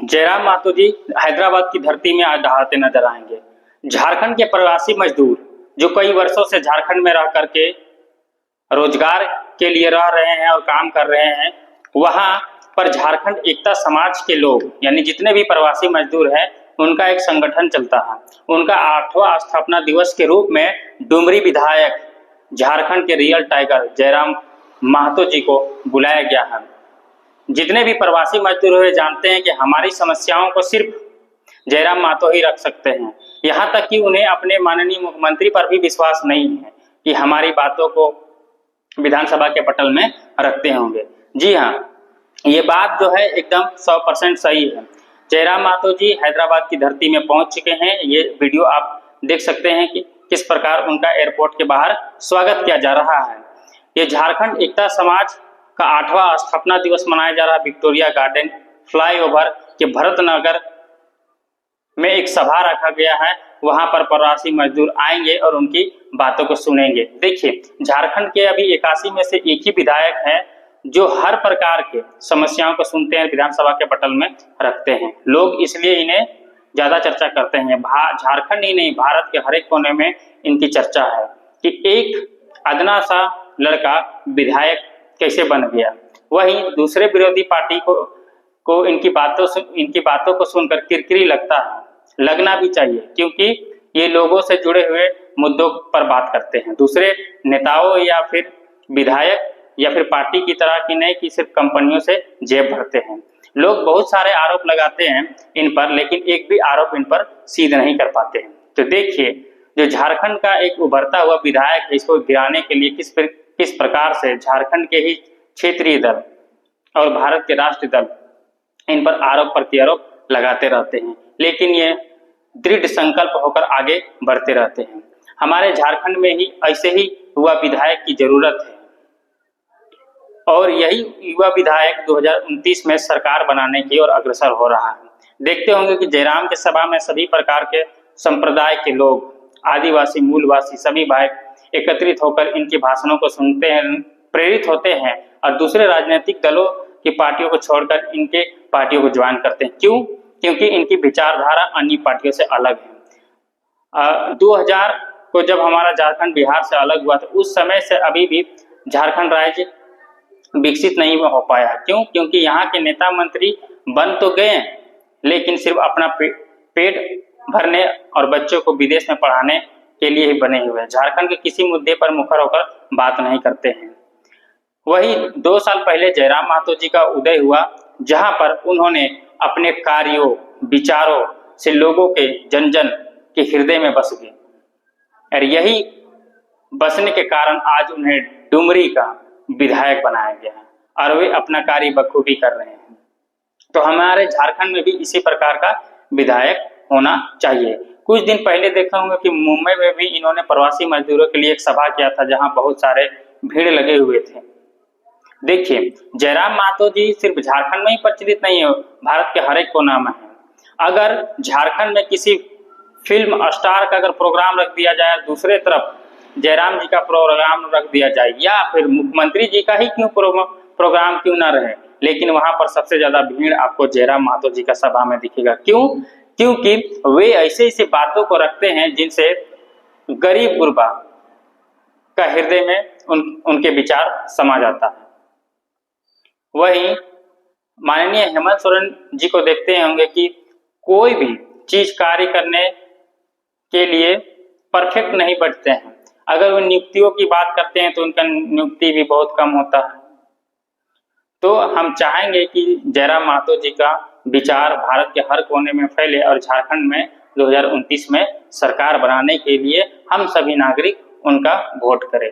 जयराम मातो जी हैदराबाद की धरती में आज दहाड़ते नजर आएंगे। झारखंड के प्रवासी मजदूर जो कई वर्षों से झारखंड में रह करके रोजगार के लिए रह रहे हैं और काम कर रहे हैं, वहां पर झारखंड एकता समाज के लोग यानी जितने भी प्रवासी मजदूर हैं उनका एक संगठन चलता है। उनका 8वां स्थापना दिवस के रूप में डुमरी विधायक झारखंड के रियल टाइगर जयराम महतो जी को बुलाया गया है। जितने भी प्रवासी मजदूर हुए जानते हैं कि हमारी समस्याओं को सिर्फ जयराम महतो ही रख सकते हैं। यहाँ तक कि उन्हें अपने माननीय मुख्यमंत्री पर भी विश्वास नहीं है कि हमारी बातों को विधानसभा के पटल में रखते होंगे। जी हाँ, ये बात जो है एकदम 100% सही है। जयराम महतो जी हैदराबाद की धरती में पहुंच चुके हैं। ये वीडियो आप देख सकते हैं कि किस प्रकार उनका एयरपोर्ट के बाहर स्वागत किया जा रहा है। ये झारखंड एकता समाज का 8वां स्थापना दिवस मनाया जा रहा है। विक्टोरिया गार्डन फ्लाईओवर के भरत नगर में एक सभा रखा गया है। वहां पर प्रवासी मजदूर आएंगे और उनकी बातों को सुनेंगे। देखिए, झारखंड के अभी 81 में से एक ही विधायक है जो हर प्रकार के समस्याओं को सुनते हैं, विधानसभा के पटल में रखते हैं। लोग इसलिए इन्हें ज्यादा चर्चा करते हैं। झारखंड ही नहीं, भारत के हर एक कोने में इनकी चर्चा है कि एक अदना सा लड़का विधायक कैसे बन गया। वहीं दूसरे विरोधी पार्टी को इनकी बातों को सुनकर किरकिरी लगना भी चाहिए, क्योंकि ये लोगों से जुड़े हुए मुद्दों पर बात करते हैं। दूसरे नेताओं या फिर विधायक या फिर पार्टी की तरह की नहीं कि सिर्फ कंपनियों से जेब भरते हैं। लोग बहुत सारे आरोप लगाते हैं इन पर, लेकिन एक भी आरोप इन पर सिद्ध नहीं कर पाते हैं। तो देखिए, जो झारखंड का एक उभरता हुआ विधायक है, इसको गिराने के लिए किस प्रकार से झारखंड के ही क्षेत्रीय दल और भारत के राष्ट्रीय दल इन पर आरोप प्रत्यारोप लगाते रहते हैं, लेकिन ये दृढ़ संकल्प होकर आगे बढ़ते रहते हैं। हमारे झारखंड में ही ऐसे ही युवा विधायक की जरूरत है और यही युवा विधायक 2029 में सरकार बनाने की ओर अग्रसर हो रहा है। देखते होंगे कि जयराम के सभा में सभी प्रकार के संप्रदाय के लोग, आदिवासी, मूलवासी सभी भाई एकत्रित होकर इनके भाषणों को सुनते हैं, प्रेरित होते हैं और दूसरे राजनीतिक दलों की पार्टियों को छोड़कर इनके पार्टियों को ज्वाइन करते हैं। क्यों? क्योंकि इनकी विचारधारा अन्य पार्टियों से अलग है। 2000 को जब हमारा झारखंड बिहार से अलग हुआ, तो उस समय से अभी भी झारखंड राज्य विकसित नहीं हो पाया। क्यों? क्योंकि यहाँ के नेता मंत्री बन तो गए, लेकिन सिर्फ अपना पेट भरने और बच्चों को विदेश में पढ़ाने के लिए ही बने हुए हैं। झारखंड के किसी मुद्दे पर मुखर होकर बात नहीं करते हैं। वही 2 साल पहले जयराम महतो जी का उदय हुआ, जहां पर उन्होंने अपने कार्यों, विचारों से लोगों के जन जन के हृदय में बस गए और यही बसने के कारण आज उन्हें डुमरी का विधायक बनाया गया है और वे अपना कार्य बखूबी कर रहे हैं। तो हमारे झारखंड में भी इसी प्रकार का विधायक होना चाहिए। कुछ दिन पहले देखा होगा कि मुंबई में भी इन्होंने प्रवासी मजदूरों के लिए एक सभा किया था, जहां बहुत सारे भीड़ लगे हुए थे। देखिए, जयराम महतो जी सिर्फ झारखंड में ही प्रचलित नहीं है, भारत के हर एक कोना में है। अगर झारखंड में किसी फिल्म स्टार का अगर प्रोग्राम रख दिया जाए, दूसरे तरफ जयराम जी का प्रोग्राम रख दिया जाए, या फिर मुख्यमंत्री जी का ही क्यों प्रोग्राम क्यों ना रहे, लेकिन वहां पर सबसे ज्यादा भीड़ आपको जयराम महतो जी का सभा में दिखेगा। क्यों? क्योंकि वे ऐसे बातों को रखते हैं जिनसे गरीब गुरबा का हृदय में उनके विचार समा जाता है। वहीं माननीय हेमंत सोरेन जी को देखते होंगे कि कोई भी चीज कार्य करने के लिए परफेक्ट नहीं बैठते हैं। अगर वो नियुक्तियों की बात करते हैं तो उनका नियुक्ति भी बहुत कम होता है। तो हम चाहेंगे कि जयराम महतो जी का विचार भारत के हर कोने में फैले और झारखंड में 2029 में सरकार बनाने के लिए हम सभी नागरिक उनका वोट करें।